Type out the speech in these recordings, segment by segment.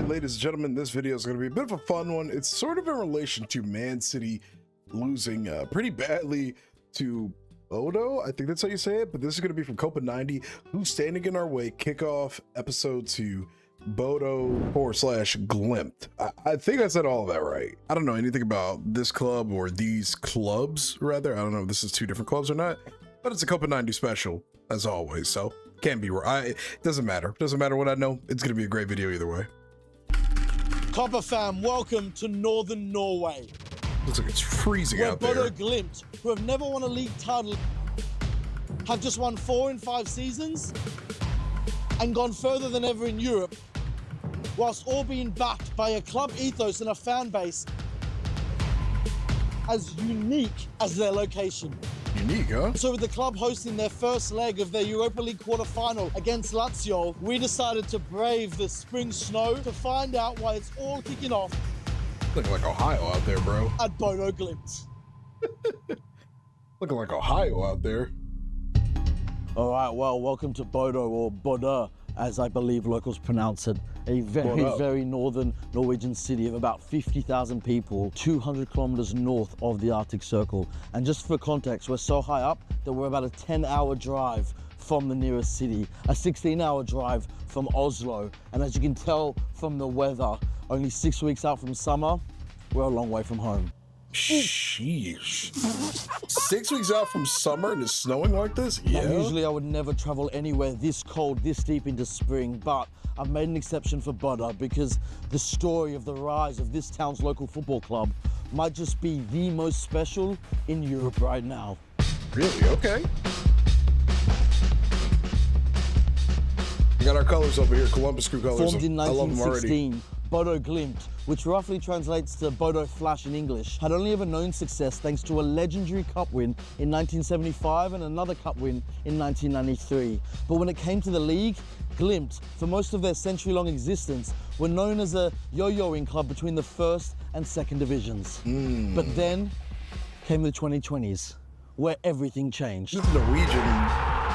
right, ladies and gentlemen, this video is going to be a bit of a fun one. It's sort of in relation to Man City losing pretty badly to Bodo. I think that's how you say it, but this is going to be from Copa 90. Who's standing in our way? Kickoff episode 2. Bodo / Glimt. I think I said all of that right. I don't know anything about this club or these clubs, rather. I don't know if this is two different clubs or not, but it's a Copa 90 special, as always, so can't be right. It doesn't matter. Doesn't matter what I know. It's going to be a great video either way. Copa fam, welcome to Northern Norway. Looks like it's freezing out there. Where Bodo Glimt, who have never won a league title, have just won 4 in 5 seasons and gone further than ever in Europe, whilst all being backed by a club ethos and a fan base as unique as their location. Unique, huh? So with the club hosting their first leg of their Europa League quarterfinal against Lazio, we decided to brave the spring snow to find out why it's all kicking off. Looking like Ohio out there, bro. At Bodo Glimt. Looking like Ohio out there. All right, well, welcome to Bodo, or Bodø, as I believe locals pronounce it. A very northern Norwegian city of about 50,000 people, 200 kilometers north of the Arctic Circle. And just for context, we're so high up that we're about a 10-hour drive from the nearest city, a 16-hour drive from Oslo. And as you can tell from the weather, only 6 weeks out from summer, we're a long way from home. Sheesh. 6 weeks out from summer and it's snowing like this? Yeah. Usually I would never travel anywhere this cold, this deep into spring, but I've made an exception for Bodø because the story of the rise of this town's local football club might just be the most special in Europe right now. Really? Okay. We got our colors over here, Columbus Crew colors. Formed in 1916, Bodo Glimt, which roughly translates to Bodo Flash in English, had only ever known success thanks to a legendary cup win in 1975 and another cup win in 1993. But when it came to the league, Glimt, for most of their century-long existence, were known as a yo-yoing club between the first and second divisions. But then came the 2020s, where everything changed. This is Norwegian.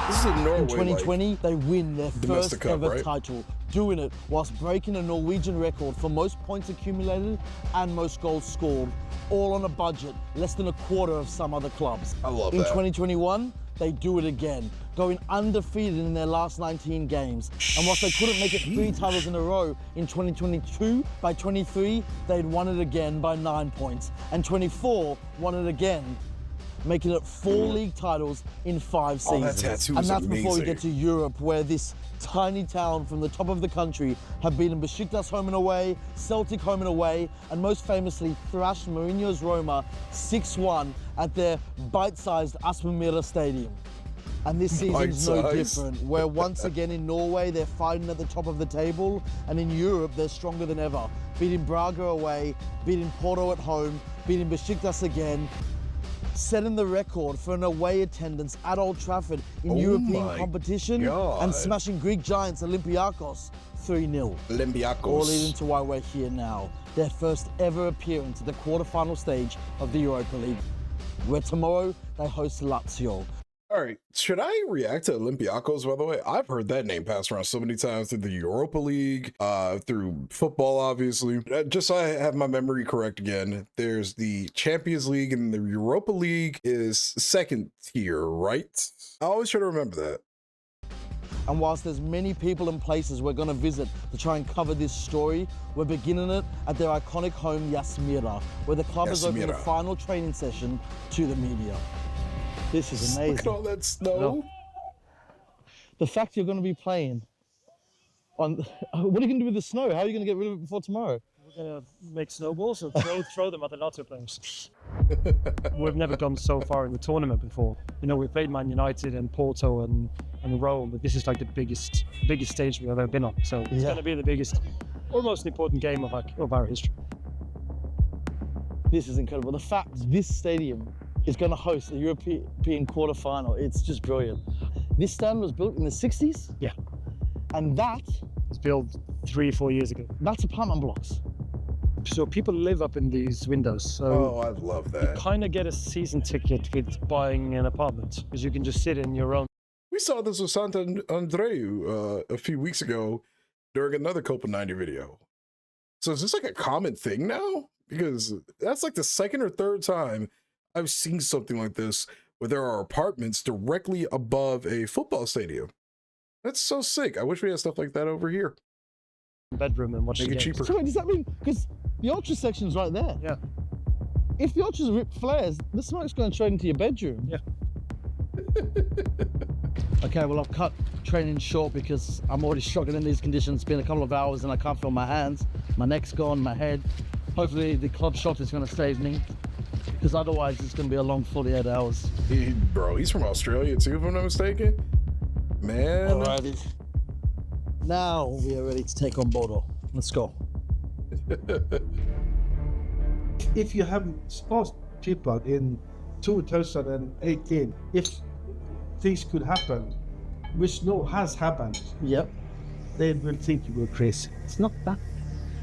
This is in Norway. In 2020, they win their first ever title, doing it whilst breaking a Norwegian record for most points accumulated and most goals scored, all on a budget less than a quarter of some other clubs. I love that. In 2021, they do it again, going undefeated in their last 19 games. And whilst they couldn't make it 3 titles in a row in 2022, by 23, they'd won it again by 9 points. And 24 won it again, making it 4 league titles in 5 seasons. That tattoo and is that's amazing. Before we get to Europe, where this tiny town from the top of the country have beaten Besiktas home and away, Celtic home and away, and most famously thrashed Mourinho's Roma 6-1 at their bite-sized Aspmyra Stadium. And this season's no different, where once again in Norway, they're fighting at the top of the table, and in Europe, they're stronger than ever. Beating Braga away, beating Porto at home, beating Besiktas again, setting the record for an away attendance at Old Trafford in European competition, and smashing Greek giants Olympiacos 3-0. Olympiacos. All leading to why we're here now. Their first ever appearance at the quarterfinal stage of the Europa League, where tomorrow they host Lazio. All right, should I react to Olympiacos, by the way? I've heard that name passed around so many times through the Europa League, through football, obviously. Just so I have my memory correct again, there's the Champions League and the Europa League is second tier, right? I always try to remember that. And whilst there's many people and places we're going to visit to try and cover this story, we're beginning it at their iconic home, Aspmyra, where the club has opened the final training session to the media. This is amazing. Look at all that snow. The fact you're going to be playing on... What are you going to do with the snow? How are you going to get rid of it before tomorrow? We're going to make snowballs and throw them at the Lazio players. We've never gone so far in the tournament before. You know, we've played Man United and Porto and Rome, but this is like the biggest stage we've ever been on. So it's going to be the biggest or most important game of our history. This is incredible. The fact this stadium is going to host a European quarterfinal, it's just brilliant. This stand was built in the 60s? Yeah. And that? It's built 3 or 4 years ago. That's apartment blocks. So people live up in these windows. So I love that. You kind of get a season ticket with buying an apartment, because you can just sit in your own. We saw this with Sant'Andreu a few weeks ago during another Copa 90 video. So is this like a common thing now? Because that's like the second or third time I've seen something like this where there are apartments directly above a football stadium. That's so sick. I wish we had stuff like that over here. Bedroom and watch Make the it games. cheaper. So wait, does that mean, because the ultra section's right there? Yeah. If the ultras rip flares, the smoke's going straight into your bedroom. Yeah. Okay, well, I've cut training short because I'm already struggling in these conditions. It's been a couple of hours and I can't feel my hands. My neck's gone, my head. Hopefully the club shot is going to save me, because otherwise it's going to be a long 48 hours. Bro, he's from Australia too, if I'm not mistaken. Man. Alrighty. Now we are ready to take on Bodo. Let's go. If you have sports people in 2018, if things could happen, which has happened, Yep. they will think you were crazy. It's not that.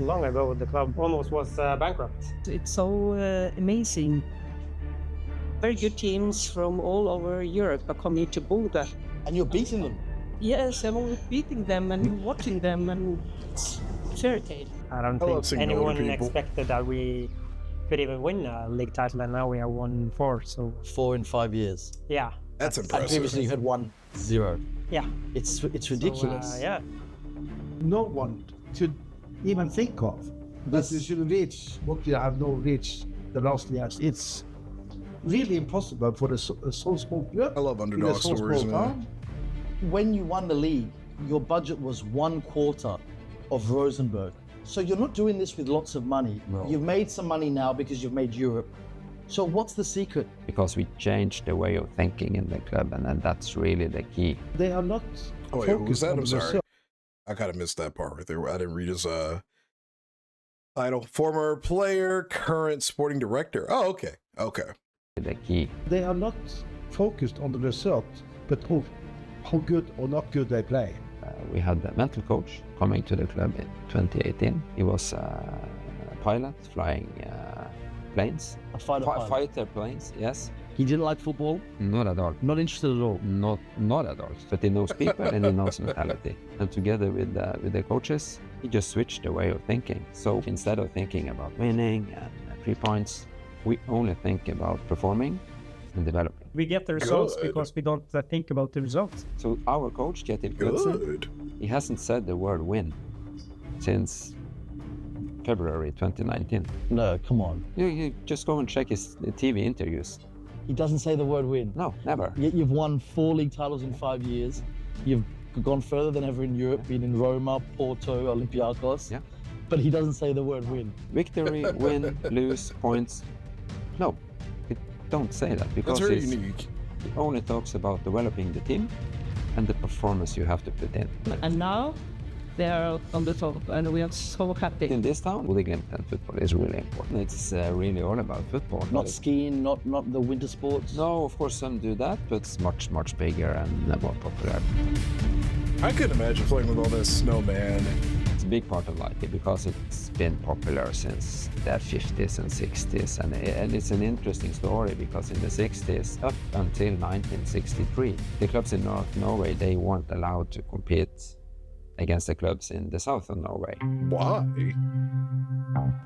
Long ago, the club almost was bankrupt. It's so amazing. Very good teams from all over Europe are coming to Bodø. And you're beating them. Yes, I'm always beating them and watching them, and it's fairy tale. I don't I love think seeing older anyone people. expected that we could even win a league title, and now we have won 4. So 4 in 5 years. yeah, That's And impressive. previously you had 1-0. yeah, It's So, ridiculous. yeah. No one should even think of that you should reach what you have not reached the last years. It's really impossible for a so small club. I love in a underdog so stories, small man. town. When you won the league, your budget was 1/4 of Rosenborg. So you're not doing this with lots of money. No. You've made some money now because you've made Europe. So what's the secret? Because we changed the way of thinking in the club, and then that's really the key. They are not Oh, wait, who was focused that? on I'm sorry. themselves. I kind of missed that part right there. I didn't read his title. Former player, current sporting director. Oh, okay. Okay. The key. They are not focused on the result, but how good or not good they play. We had a mental coach coming to the club in 2018. He was a pilot flying planes, A fighter pilot. fighter planes. Yes, He didn't like football, not at all. not interested at all. Not at all. But he knows people and he knows mentality. And together with the coaches, he just switched the way of thinking. So instead of thinking about winning and 3 points, we only think about performing and developing. We get the results Good. because we don't think about the results. So our coach, Kjetil Knudsen, Good. he hasn't said the word win since February 2019. No, come on. You just go and check his TV interviews. He doesn't say the word win. No, never. Yet you've won 4 league titles in 5 years. You've gone further than ever in Europe, been in Roma, Porto, Olympiacos. Yeah. But he doesn't say the word win. Victory, win, lose, points. No, he don't say that That's because very he unique. only talks about developing the team and the performance you have to put in. And now they are on the top, and we are so happy. In this town, Glimt and football is really important. It's really all about football. Not skiing, not the winter sports. No, of course some do that, but it's much bigger and more popular. I couldn't imagine playing with all that snow, man. It's a big part of life because it's been popular since the 50s and 60s, and it's an interesting story because in the 60s up until 1963, the clubs in North Norway, they weren't allowed to compete against the clubs in the south of Norway. Why?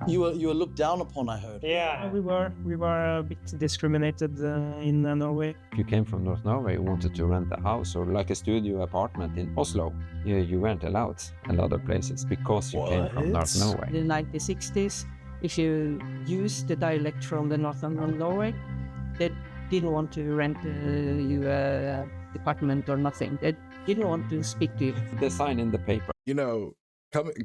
You were looked down upon, I heard. Yeah, we were a bit discriminated in Norway. If you came from North Norway, you wanted to rent a house or like a studio apartment in Oslo, you weren't allowed a lot of places because you came from North What? Norway. In the 1960s, if you use the dialect from the northern of Norway, they didn't want to rent you a apartment or nothing. They didn't want to speak to you. The sign in the paper. You know,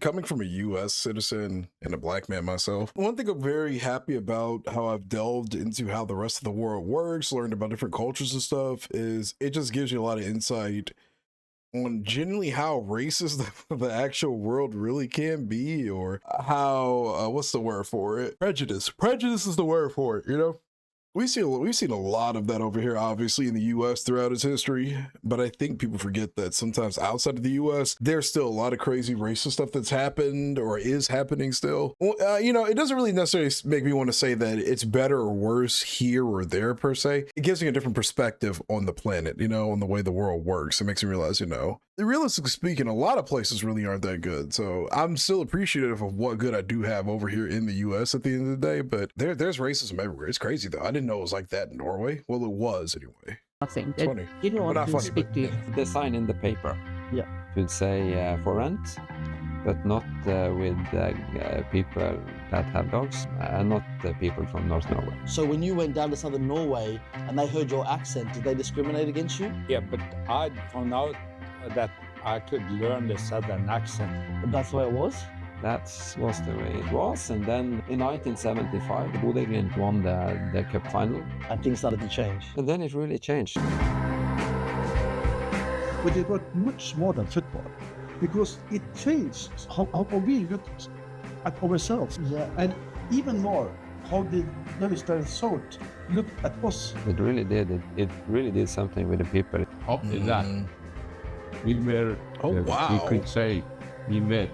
coming from a U.S. citizen and a black man myself, one thing I'm very happy about how I've delved into how the rest of the world works, learned about different cultures and stuff, is it just gives you a lot of insight on genuinely how racist the actual world really can be, or how, what's the word for it? Prejudice. Prejudice is the word for it, you know? We've seen a lot of that over here, obviously, in the U.S. throughout its history. But I think people forget that sometimes outside of the U.S., there's still a lot of crazy racist stuff that's happened or is happening still. Well, you know, it doesn't really necessarily make me want to say that it's better or worse here or there per se. It gives me a different perspective on the planet, you know, on the way the world works. It makes me realize, you know, realistically speaking, a lot of places really aren't that good. So I'm still appreciative of what good I do have over here in the U.S. at the end of the day. But there's racism everywhere. It's crazy though. I didn't know it was like that in Norway. Well, it was anyway. Nothing. It's They funny. didn't But want not to funny, speak but- to you. The sign in the paper. Yeah. Should say for rent, but not with people that have dogs, and not people from North Norway. So when you went down to southern Norway and they heard your accent, did they discriminate against you? Yeah, but I found out that I could learn the southern accent. That's the way it was? That was the way it was. And then in 1975, Bodø Glimt won the cup final. And things started to change. And then it really changed. But it was much more than football, because it changed how we looked at ourselves, and even more how the Norwegian South looked at us. It really did. It really did something with the people. After that, we were, Oh, wow. we could say, we were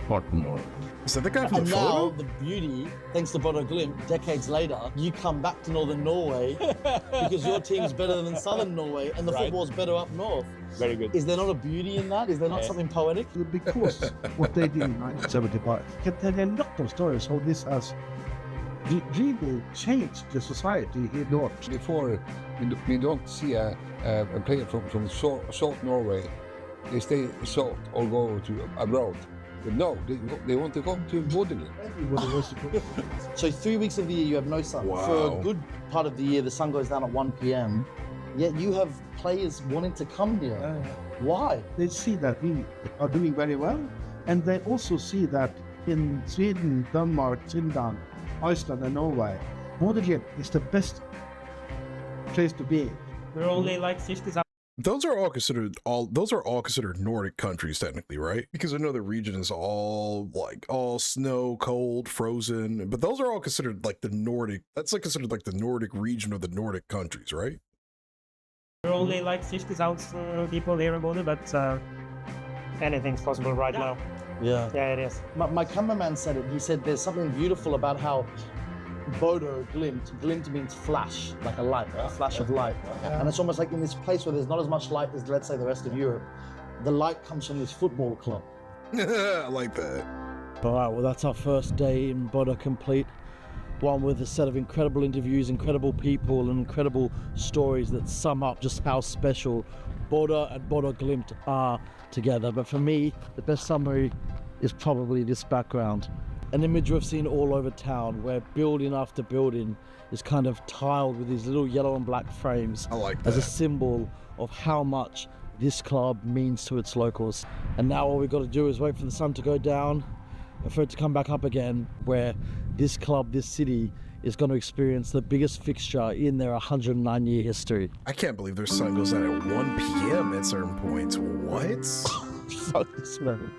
partner. Is that the guy from And the now, photo? the beauty, thanks to Bodo Glimt, decades later, you come back to Northern Norway because your team's better than Southern Norway and the Right. football's better up north. Very good. Is there not a beauty in that? Is there not Yeah. something poetic? Because what they did in 1975. I can tell you a lot of stories how this has really changed the society in North. Before, we don't see a player from South Norway. They stay south or go to abroad. But no, they want to come to Bodø. Everybody was So 3 weeks of the year you have no sun. Wow. For a good part of the year, the sun goes down at 1 p.m. Yet you have players wanting to come here. Why? They see that we are doing very well, and they also see that in Sweden, Denmark, Finland, Iceland, and Norway, Bodø is the best place to be. We're only like 50,000 Those are all considered Nordic countries technically, right? Because I know the region is all snow, cold, frozen, but those are all considered like the Nordic. That's like considered like the Nordic region of the Nordic countries, right? We're only like 50,000 people here in Bodø, but anything's possible right now. Yeah. Yeah, it is. My cameraman said it. He said there's something beautiful about how Bodo, Glimt means flash, like a light, a flash of light. And it's almost like in this place where there's not as much light as, let's say, the rest of Europe, the light comes from this football club. I like that. All right, well, that's our first day in Bodo complete. One with a set of incredible interviews, incredible people, and incredible stories that sum up just how special Bodo and Bodo Glimt are together. But for me, the best summary is probably this background. An image we've seen all over town where building after building is kind of tiled with these little yellow and black frames I like as a that. symbol of how much this club means to its locals. And now all we've got to do is wait for the sun to go down and for it to come back up again, where this club, this city, is going to experience the biggest fixture in their 109-year history. I can't believe their sun goes out at 1 p.m. at certain points. What? Fuck this, man.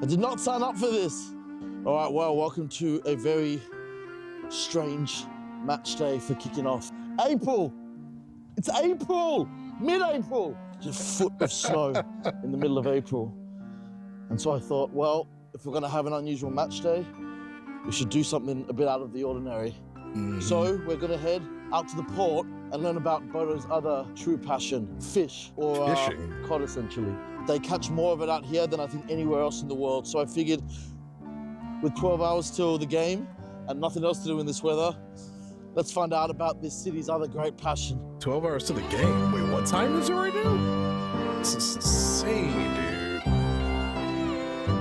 I did not sign up for this. All right, well, welcome to a very strange match day for kicking off. April! It's April! Mid-April! Just a foot of snow in the middle of April. And so I thought, well, if we're going to have an unusual match day, we should do something a bit out of the ordinary. So we're going to head out to the port and learn about Bodo's other true passion, fish, or Fishing. cod essentially. They catch more of it out here than I think anywhere else in the world. So I figured with 12 hours till the game and nothing else to do in this weather, let's find out about this city's other great passion. 12 hours to the game. Wait, what time is it right now? This is insane, dude.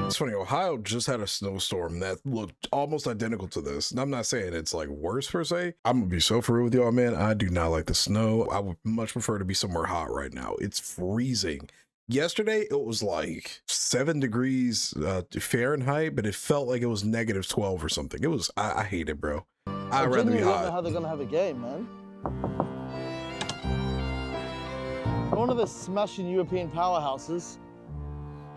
It's funny, Ohio just had a snowstorm that looked almost identical to this. And I'm not saying it's like worse per se. I'm gonna be so for real with y'all, man. I do not like the snow. I would much prefer to be somewhere hot right now. It's freezing. Yesterday, it was like 7 degrees Fahrenheit, but it felt like it was -12 or something. It was, I hate it, bro. I'd rather be I don't know hot. how they're going to have a game, man. One of the smashing European powerhouses.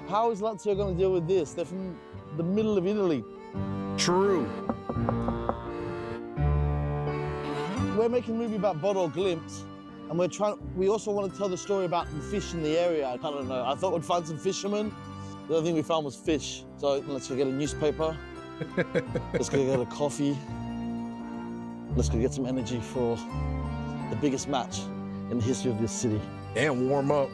How is Lazio going to deal with this? They're from the middle of Italy. True. We're making a movie about Bodo Glimt, and we also want to tell the story about the fish in the area. I don't know. I thought we'd find some fishermen. The only thing we found was fish. So let's go get a newspaper. Let's go get a coffee. Let's go get some energy for the biggest match in the history of this city. And warm up.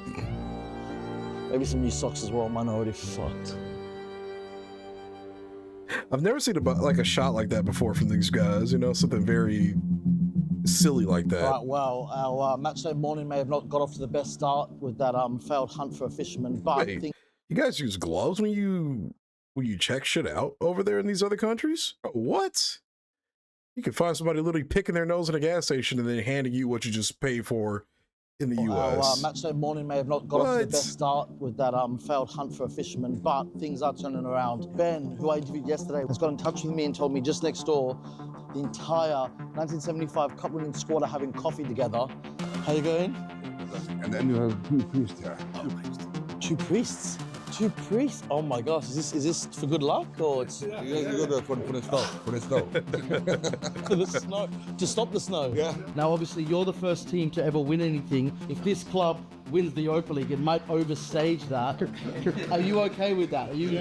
Maybe some new socks as well. Mine are already fucked. I've never seen a shot like that before from these guys, you know, something very silly like that. Right, well, our match day morning may have not got off to the best start with that failed hunt for a fisherman, but Wait, you guys use gloves when you check shit out over there in these other countries? What? You can find somebody literally picking their nose at a gas station and then handing you what you just paid for in the US. Our match day morning may have not got off to the best start with that failed hunt for a fisherman, but things are turning around. Ben, who I interviewed yesterday, has got in touch with me and told me just next door the entire 1975 Cup winning squad are having coffee together. How you going? And then you have two priests here. Two priests? Two priests? Oh my gosh, is this for good luck or it's You go there for the snow. For the snow. for the snow? To stop the snow? Yeah. Now obviously you're the first team to ever win anything. If this club wins the Europa League, it might overstage that. Are you okay with that? Are you?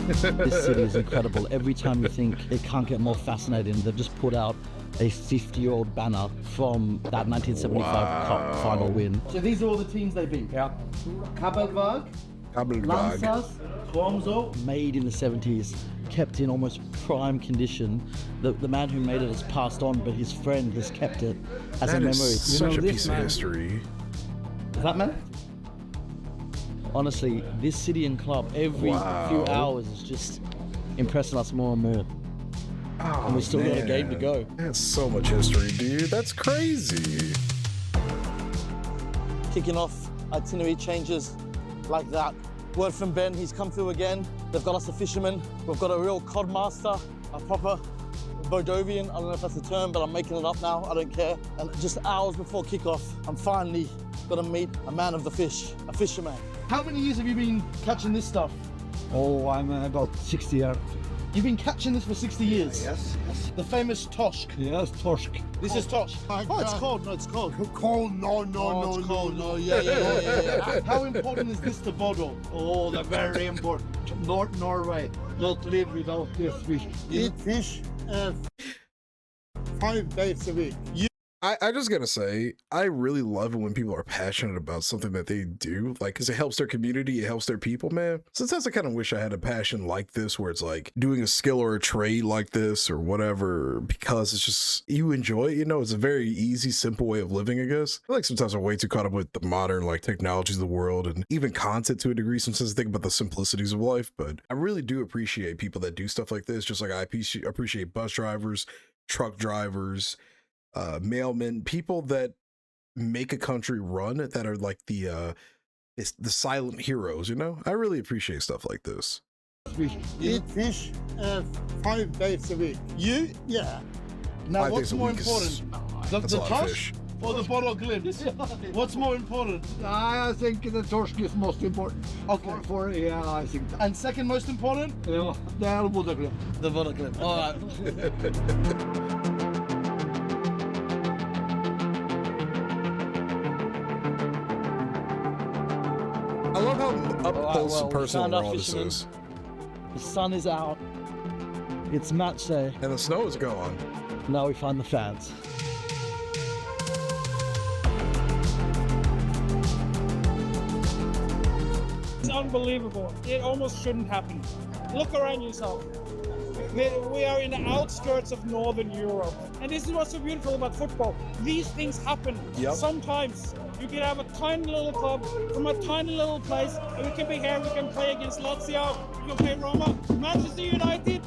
This city is incredible. Every time you think it can't get more fascinating, they've just put out a 50-year-old banner from that 1975 Cup final win. So these are all the teams they beat? Yeah. Kabelberg, Lansas, Tromsø, made in the 70s, kept in almost prime condition. The man who made it has passed on, but his friend has kept it as a memory. Such a piece of history. Is that man? Honestly, this city and club every few hours is just impressing us more and more. Oh, and we still got a game to go. That's so much history, dude. That's crazy. Kicking off, itinerary changes like that. Word from Ben, he's come through again. They've got us a fisherman. We've got a real cod master, a proper Bodovian. I don't know if that's the term, but I'm making it up now. I don't care. And just hours before kickoff, I'm finally gonna meet a man of the fish, a fisherman. How many years have you been catching this stuff? Oh, I'm about 60 years. You've been catching this for 60 years? Yes. The famous torsk. Yes, torsk. This is torsk. Oh, it's cold. No, it's cold. Cold? No, It's cold. No, yeah. How important is this to Bodo? Oh, they're very important. North Norway, not live without this fish. Eat fish 5 days a week. I just gotta say, I really love it when people are passionate about something that they do, like, because it helps their community, it helps their people, man. Sometimes I kind of wish I had a passion like this, where it's like doing a skill or a trade like this or whatever, because it's just, you enjoy it, you know, it's a very easy, simple way of living, I guess. I feel like sometimes I'm way too caught up with the modern, like, technologies of the world and even content to a degree. Sometimes I think about the simplicities of life, but I really do appreciate people that do stuff like this, just like I appreciate bus drivers, truck drivers, mailmen, people that make a country run, that are like the silent heroes, you know? I really appreciate stuff like this. Eat fish 5 days a week. You? Yeah. Now, 5 what's days a more week is- important? that's The a lot of torsk fish. or the Bodo Glimt? What's more important? I think the torsk is most important. Okay. Yeah, I think that. And second most important? The Bodo Glimt. The Bodo Glimt. All right. I love how up close and we personal found our all this fishermen. is. The sun is out. It's match day. And the snow is gone. Now we find the fans. It's unbelievable. It almost shouldn't happen. Look around yourself. We are in the outskirts of Northern Europe. And this is what's so beautiful about football. These things happen. Yep. Sometimes you can have a tiny little club from a tiny little place, and we can be here, we can play against Lazio, we can play Roma, Manchester United.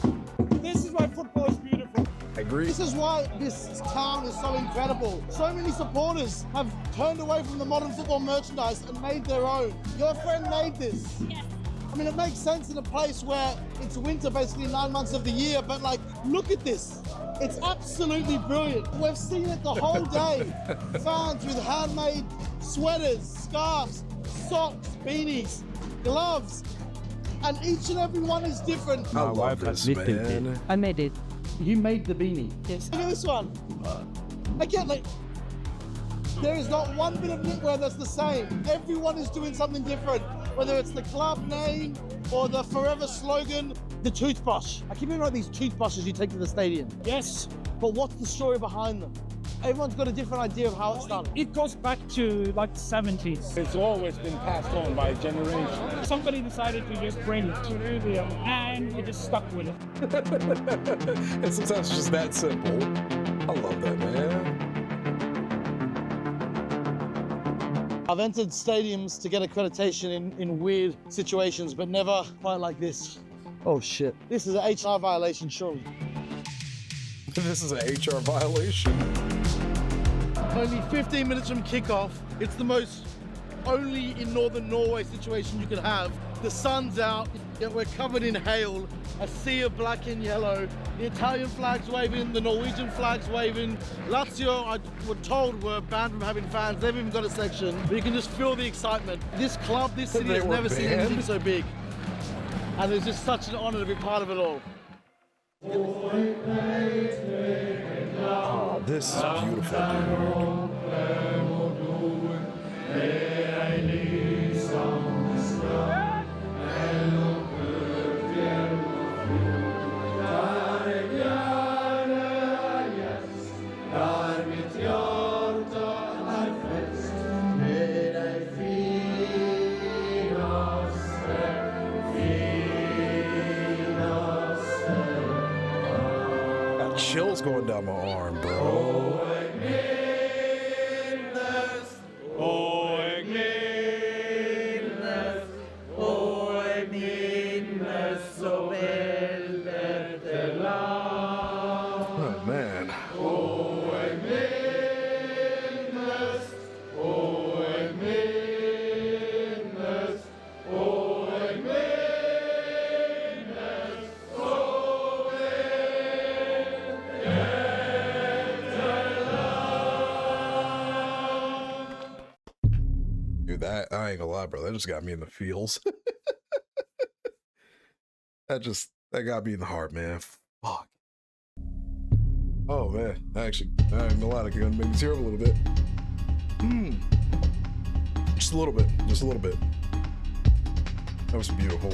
This is why football is beautiful. I agree. This is why this town is so incredible. So many supporters have turned away from the modern football merchandise and made their own. Your friend made this. Yes. I mean, it makes sense in a place where it's winter basically 9 months of the year, but like, look at this. It's absolutely brilliant. We've seen it the whole day. Fans with handmade sweaters, scarves, socks, beanies, gloves, and each and every one is different. I love this, man. I made it. You made the beanie. Yes. Look at this one. Again, like, there is not one bit of knitwear that's the same. Everyone is doing something different, whether it's the club name or the forever slogan, the toothbrush. I keep hearing about these toothbrushes you take to the stadium. Yes, But what's the story behind them? Everyone's got a different idea of how it started. it goes back to like the 70s. It's always been passed on by generations. Somebody decided to just bring it to the museum and we just stuck with it. And sometimes it's just that simple. I love that, man. I've entered stadiums to get accreditation in weird situations, but never quite like this. Oh shit. This is an HR violation, surely. This is an HR violation. Only 15 minutes from kickoff. It's the most only in northern Norway situation you could have. The sun's out, yet we're covered in hail, a sea of black and yellow. The Italian flag's waving, the Norwegian flag's waving. Lazio, we're told, were banned from having fans. They've even got a section, but you can just feel the excitement. This club, this city They has were never seen banned? anything so big. And it's just such an honor to be part of it all. Oh, this is beautiful, dude. Got chills going down my arm, bro. Oh, man. Dude, that, I ain't gonna lie, bro. That just got me in the feels. That got me in the heart, man. Fuck. Oh, man. I ain't gonna lie, that gonna make me tear up a little bit. Just a little bit. Just a little bit. That was beautiful.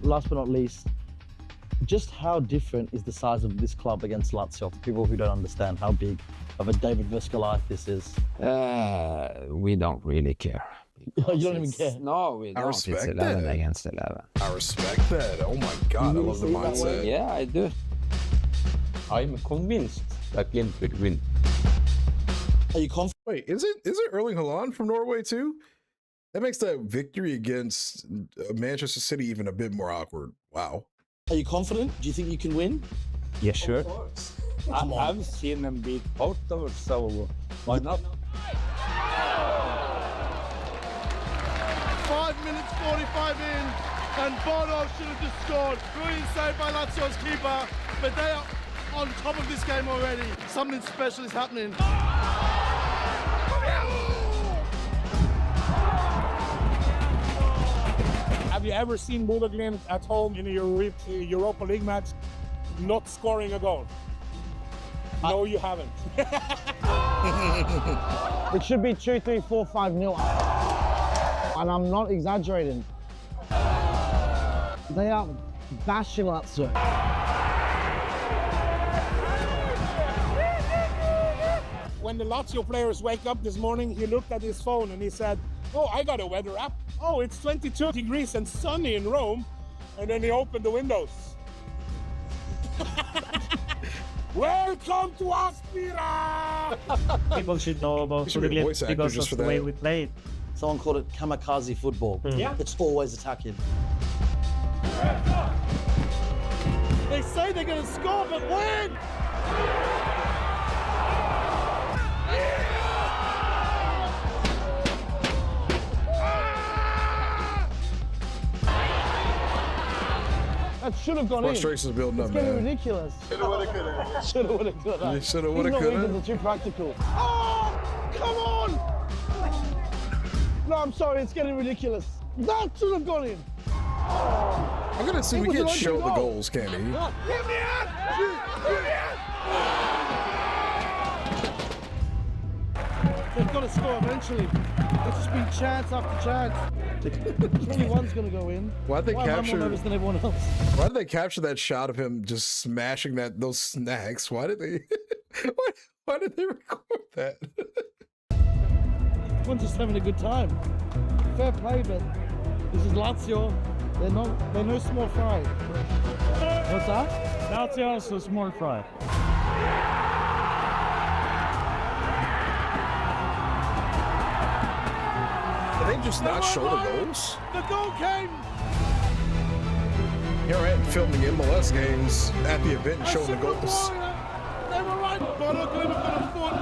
Last but not least, just how different is the size of this club against Lazio for people who don't understand how big of a David versus Goliath this is? We don't really care. You don't even It's- care? No, we don't. respect It's 11 that. against 11. I respect that. Oh my god, I love the mindset. Yeah, I do. I'm convinced that Glimt will win. Are you confident? Wait, is it Erling Haaland from Norway too? That makes that victory against Manchester City even a bit more awkward. Wow. Are you confident? Do you think you can win? Yeah, sure. Come on. I've seen them beat Porto, so why not? 5 minutes 45 in, and Bodo should have just scored. Brilliant save by Lazio's keeper, but they are on top of this game already. Something special is happening. Have you ever seen Bodø Glimt at home in a Europa League match not scoring a goal? No, you haven't. It should be 2, 3, 4, 5-0. And I'm not exaggerating. They are bashing Lazio. When the Lazio players wake up this morning, he looked at his phone and he said, "Oh, I got a weather app. Oh, it's 22 degrees and sunny in Rome." And then he opened the windows. Welcome to Aspira! People should know about should be a Bodø voice actor because just of for the way that. we played. Someone called it kamikaze football. Yeah. It's always attacking. They say they're going to score, but when? That should have gone in. Frustration's building up, It's getting man. ridiculous. Shoulda, woulda, coulda. Shoulda, woulda, coulda. You shoulda, woulda, These coulda. Norwegians are too practical. Oh, come on! No, I'm sorry, it's getting ridiculous. That should have gone in. I'm gonna see. We can't show the goals, can we? They've got to score eventually. It's just been chance after chance. 21's going to go in. Why'd they Why am I capture? more nervous than everyone else? Why did they capture that shot of him just smashing those snacks? Why did they? why did they record that? Everyone's just having a good time. Fair play, but this is Lazio. They're no small fry. What's that? Lazio is a small fry. Did they just not show the goals? The goal came! Here I am filming MLS games at the event and showing the goals. They were right. Bodo Glimt got a foot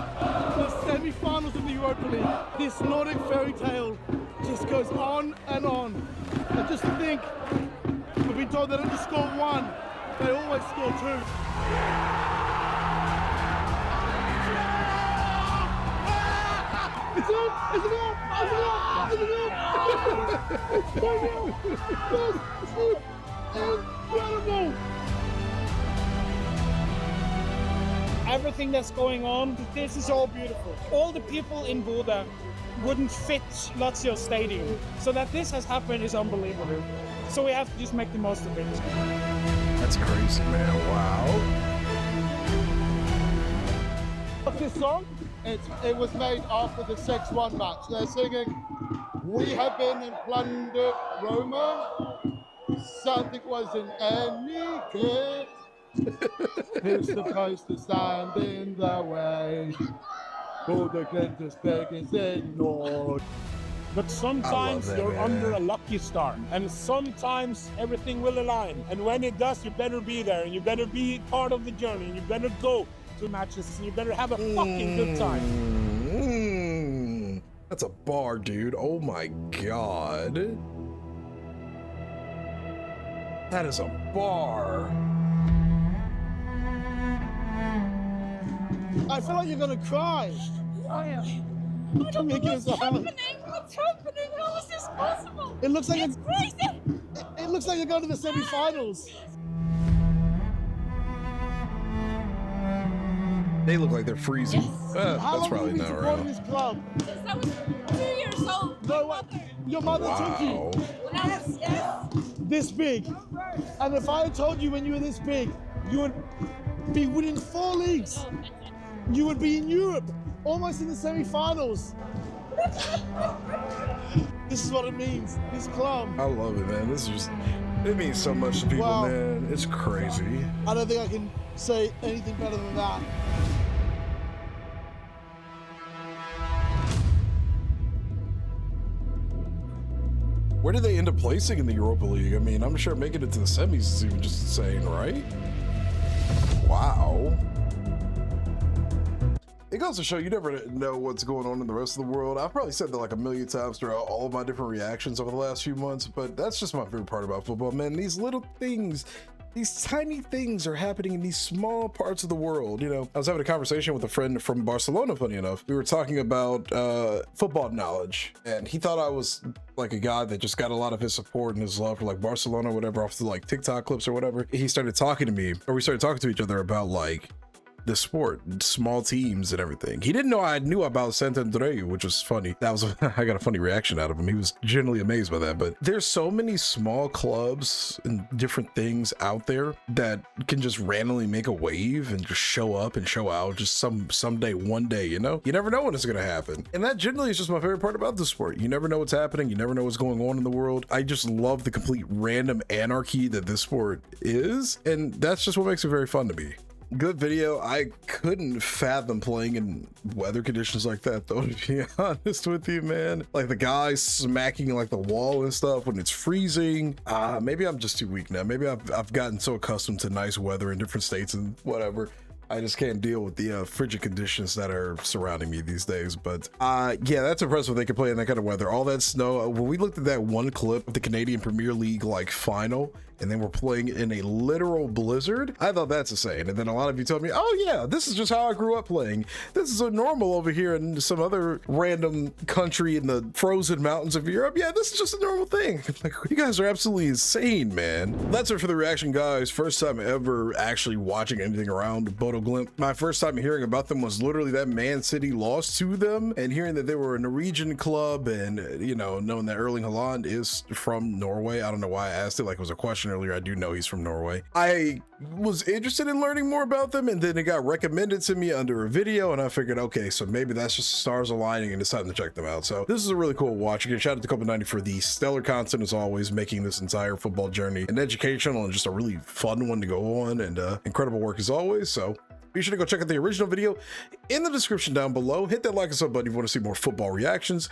in the semi-finals of the Europa League. This Nordic fairy tale just goes on and on. I just think we've been told they don't just score one, they always score two. It's on! It's on! It's on! It's on! It's 4-0! Incredible! Everything that's going on, this is all beautiful. All the people in Bodø wouldn't fit Lazio Stadium. So that this has happened is unbelievable. So we have to just make the most of it. That's crazy, man. Wow. What's this song? It was made after the 6-1 match. They're singing, "We have been and plundered Roma. Something wasn't any good. Who's supposed to stand in the way? Bodø Glimt is begging ignored." But sometimes that, you're man. under a lucky star, and sometimes everything will align. And when it does, you better be there, and you better be part of the journey, and you better go to matches, and you better have a fucking good time. That's a bar, dude. Oh my god. That is a bar. I feel like you're gonna cry. I don't Come know here, give us what's a hug. happening. What's happening? How is this possible? It looks like It's crazy. it looks like you're going to the semi-finals. They look like they're freezing. How That's long probably have you been not supporting right. this club? Since I was 2 years old. No, My what? mother. Your mother took you Wow. When I was this big. And if I had told you when you were this big, you would be winning 4 leagues. You would be in Europe, almost in the semi-finals. This is what it means, this club. I love it, man. This is just, it means so much to people, Wow. man. It's crazy. I don't think I can say anything better than that. Where did they end up placing in the Europa League? I mean, I'm sure making it to the semis is even just insane, right? Wow. It goes to show you never know what's going on in the rest of the world. I've probably said that like a million times throughout all of my different reactions over the last few months, but that's just my favorite part about football, man. These little things, these tiny things are happening in these small parts of the world. You know, I was having a conversation with a friend from Barcelona, funny enough. We were talking about football knowledge, and he thought I was like a guy that just got a lot of his support and his love for like Barcelona or whatever off the like TikTok clips or whatever. He started talking to me, or we started talking to each other about like the sport, small teams and everything. He didn't know I knew about Sant Andreu, which was funny. That was I got a funny reaction out of him. He was genuinely amazed by that. But there's so many small clubs and different things out there that can just randomly make a wave and just show up and show out just someday, one day, you know? You never know when it's gonna happen. And that generally is just my favorite part about the sport. You never know what's happening. You never know what's going on in the world. I just love the complete random anarchy that this sport is. And that's just what makes it very fun to me. Good video. I couldn't fathom playing in weather conditions like that, though, to be honest with you, man. Like the guys smacking like the wall and stuff when it's freezing. Maybe I'm just too weak now. Maybe I've gotten so accustomed to nice weather in different states and whatever. I just can't deal with the frigid conditions that are surrounding me these days. But yeah, that's impressive. They can play in that kind of weather. All that snow. When we looked at that one clip of the Canadian Premier League like final, and then we're playing in a literal blizzard, I thought that's insane. And then a lot of you told me, oh yeah, this is just how I grew up playing. This is a normal over here in some other random country in the frozen mountains of Europe. Yeah, this is just a normal thing. Like, you guys are absolutely insane, man. That's it for the reaction, guys. First time ever actually watching anything around Bodo Glimt. My first time hearing about them was literally that Man City lost to them, and hearing that they were a Norwegian club, and you know, knowing that Erling Haaland is from Norway. I don't know why I asked it like it was a question earlier. I do know he's from Norway. I was interested in learning more about them, and then it got recommended to me under a video, and I figured, okay, so maybe that's just stars aligning and deciding to check them out. So this is a really cool watch. Again, shout out to Copa90 for the stellar content as always, making this entire football journey an educational and just a really fun one to go on, and incredible work as always. So be sure to go check out the original video in the description down below. Hit that like and sub button if you want to see more football reactions.